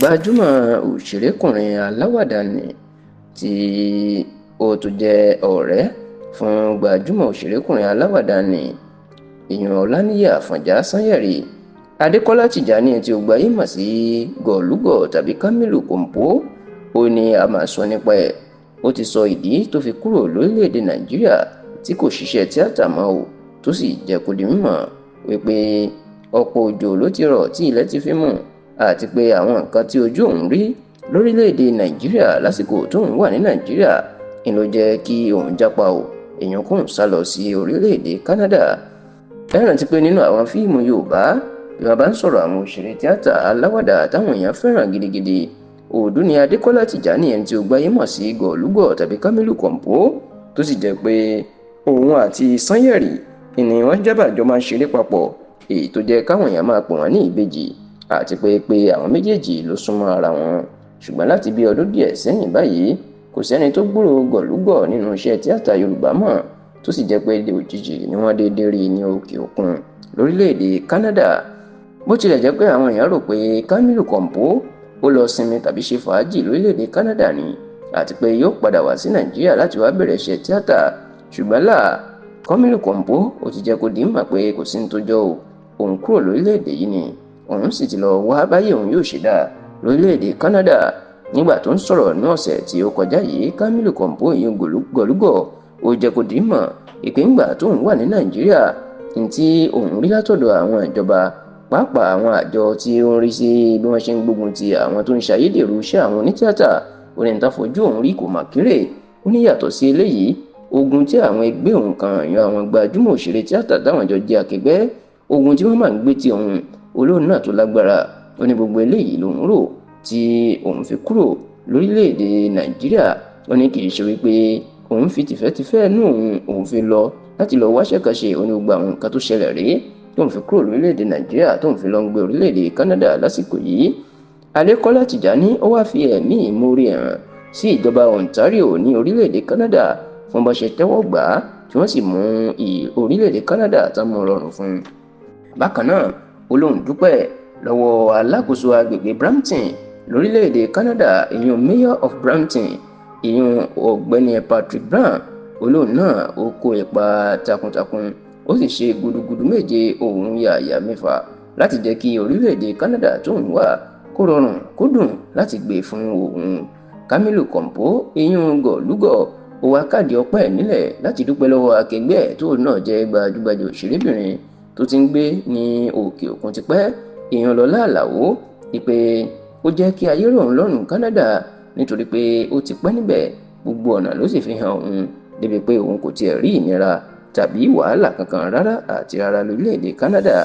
gbajúmọ̀ òṣèrékùnrin aláwàdà nì tí ó tún jẹ́ ọ̀rẹ́ fún gbajúmọ̀ òṣèrékùnrin aláwàdà nì ìyún Ọláníyì Àfọ̀njá Sányẹ̀rì Adékọ́lá Tìjání tí ó gbajúmọ̀ mọ̀ sí Gọ̀lúgọ̀ tàbí Kámílù Kòǹpó ó ní a máa sọ nípa ẹ̀. Ó ti sọ ìdí tó fi kúrò lórílẹ̀‐èdè Nàìjíríà tí kò ṣiṣẹ́ tíátà mọ́ ò tó sì jẹ́ kó di mímọ̀ wípé ọ̀pọ̀ òjò ló ti rọ̀ tí ilẹ̀ ti fi mú àti pé àwọn nǹkan tí ojú òun rí lórílẹ̀‐èdè Nàìjíríà lásìkò tóun wà ní Nàìjíríà ń ló jẹ́ kí òun jápa ò èèyàn kóun sá lọ sí orílẹ̀‐èdè Canada. Ẹ rántí pé nínú àwọn fíìmù Yorùbá bí wọ́n bá ń sọ̀rọ̀ àwọn òṣèré tíátà aláwàdà táwọn èèyàn fẹ́ràn gidigidi òòdù ni Adékọ́lá Tìjání ẹni tí ó gbáyé mọ̀ sí Gọ̀lúgọ̀ tàbí Kámílù Kòǹpó tó sì jẹ́ pé òun àti Sányẹ̀rì ni wọ́n jábàjọ́ máa ń ṣeré papọ̀ èyí tó jẹ́ káwọn èèyàn máa pè wọ́n ní ìbejì àti pé àwọn méjèèjì ló súnmọ́ ara wọn. Ṣùgbọ́n láti bí ọdún díẹ̀ sẹ́yìn báyìí kò sẹ́ni tó gbúrò Gọ̀lúgọ̀ nínú iṣẹ́ tíátà Yorùbá mọ́ tó sì jẹ́ pé òjijì ni wọ́n déédéé rí ní òkè òkun lórílẹ̀‐èdè Canada. Bó tilẹ̀ jẹ́ pé àwọn èèyàn rò pé Kámílù Kòǹpó ó lọ sinmi tàbí ṣe fàájì lórílẹ̀‐èdè Canada ni àti pé yóò padà wá sí Nàìjíríà láti wá bẹ̀rẹ̀ iṣẹ́ tíátà, ṣùgbọ́n Kámílù Kòǹpó ó ti jẹ́ kó di mọ̀ pé kò sí ní tó jọ òun kúrò lórílẹ̀‐èdè yìí ni òun sì ti lọ wá báyé òun yóò ṣe dáa lórílẹ̀‐èdè Canada. Nígbà tó ń sọ̀rọ̀ ní ọ̀sẹ̀ tí ó kọjá yìí Kámílù Kòǹpó ìyẹn Gọ̀lúgọ̀ ó jẹ́ kó di mọ̀ ìpíngbà tóun wà ní Nàìjíríà ní tí òun rí látọ̀dọ̀ àwọn ìjọba pàápàá àwọn àjọ tí ó ń rí sí bí wọ́n ṣe ń gbógun ti àwọn tó ń ṣàyédèrú iṣẹ́ àwọn onítíátà oníta fojú òun rí kò mà kéré. Ó ní yàtọ̀ sí eléyìí ogun tí àwọn ẹgbẹ́ òun kan yan àwọn gbajúmọ̀ òṣèré tíátà táwọn jọ jẹ́ akẹgbẹ́ ogun tí wọ́n máa ń gbé ti òun olóhùn náà tó lágbára. Ó ní gbogbo eléyìí lòun rò tí òun fi kúrò lórílẹ̀‐èdè Nàìjíríà. Ó ní kì í ṣe wípé òun fi tìfẹ́tìfẹ́ inú òun fi lọ láti lọ wáṣẹ́ kan ṣe. Ó ní gbogbo àwọn nǹkan tó ṣẹlẹ̀ rèé tóun fi kúrò lórílẹ̀‐èdè Nàìjíríà tóun fi lọ ń gbé orílẹ̀‐èdè Canada lásìkò yìí. Adékọ́lá Tìjání ó wá fi ẹ̀mí ìmoore hàn sí ìjọba Ontario ní orílẹ̀‐èdè Canada fún bó ṣe tẹ́wọ́ gbà á tí wọ́n sì mú orílẹ̀‐èdè Canada tán mọ́ rọrùn fún un. Bákan náà olóhùn dúpẹ́ lọ́wọ́ alákòóso agbègbè Brampton lórílẹ̀‐èdè Canada ìyún Mayor of Brampton ìyún ọ̀gbẹ́ni Patrick Brown. Olóhùn náà ó kó ipa takuntakun ó sì ṣe gudugudu méje òun yàyà mẹ́fà láti jẹ́ kí orílẹ̀‐èdè Canada tóun wà kó rọrùn kó dùn láti gbé fún òun. Kámílù Kòǹpó ìyún Gọ̀lúgọ̀ ó wá káàdì ọpẹ́ nílẹ̀ láti dúpẹ́ lọ́wọ́ akẹgbẹ́ ẹ̀ tóun náà jẹ́ gbajúgbajà òṣèrébìnrin tó ti ń gbé ní òkè òkun tipẹ́ ìyún Lọlá Àlàó ìpè ó jẹ́ kí ayé rọ̀ òun lọ́rùn Canada nítorí pé ó ti pẹ́ níbẹ̀ gbogbo ọ̀nà ló sì fi hàn òun débi pé òun kò tiẹ̀ rí ìnira tàbí wàhálà kankan rárá àti rárá lórílẹ̀‐èdè Canada.